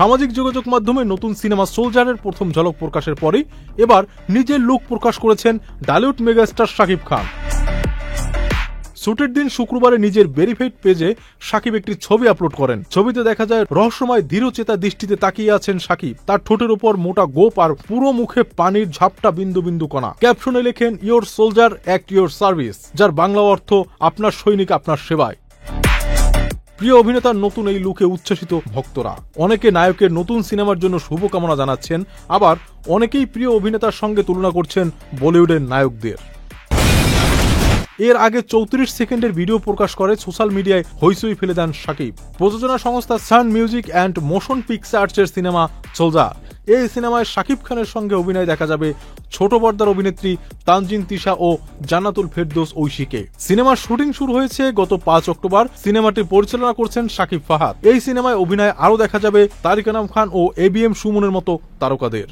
সামাজিক যোগাযোগ মাধ্যমে নতুন সিনেমা সোলজারের প্রথম ঝলক প্রকাশের পরেই এবার নিজের লুক প্রকাশ করেছেন ঢালিউড মেগাস্টার শাকিব খান। শুটের দিন শুক্রবারে নিজের ভেরিফাইড পেজে শাকিব একটি ছবি আপলোড করেন। ছবিতে দেখা যায় রহস্যময় দৃঢ়চেতা দৃষ্টিতে তাকিয়ে আছেন শাকিব। তার ঠোঁটের উপর মোটা গোপ আর পুরো মুখে পানির ঝাপটা বিন্দু বিন্দু কণা। ক্যাপশনে লেখেন your soldier at your service, যার বাংলা অর্থ আপনার সৈনিক আপনার সেবায়। প্রিয় অভিনেতার নতুন এই লুকে উচ্ছ্বসিত ভক্তরা। অনেকে নায়কের নতুন সিনেমার জন্য শুভকামনা জানাচ্ছেন, আবার অনেকেই প্রিয় অভিনেতার সঙ্গে তুলনা করছেন বলিউডের নায়কদের। এর আগে 34 সেকেন্ডের ভিডিও প্রকাশ করে সোশ্যাল মিডিয়ায় হইচই ফেলে দেন শাকিব। প্রযোজনা সংস্থা সান মিউজিক অ্যান্ড মোশন পিকচার্সের সিনেমা সোলজার। এই সিনেমায় শাকিব খানের সঙ্গে অভিনয় দেখা যাবে ছোট পর্দার অভিনেত্রী তানজিন তিশা ও জান্নাতুল ফেরদৌস ঐশীকে। সিনেমার শুটিং শুরু হয়েছে গত 5 অক্টোবর। সিনেমাটি পরিচালনা করছেন শাকিব ফাহাদ। এই সিনেমায় অভিনয় আরও দেখা যাবে তারিক আনাম খান ও ABM সুমনের মতো তারকাদের।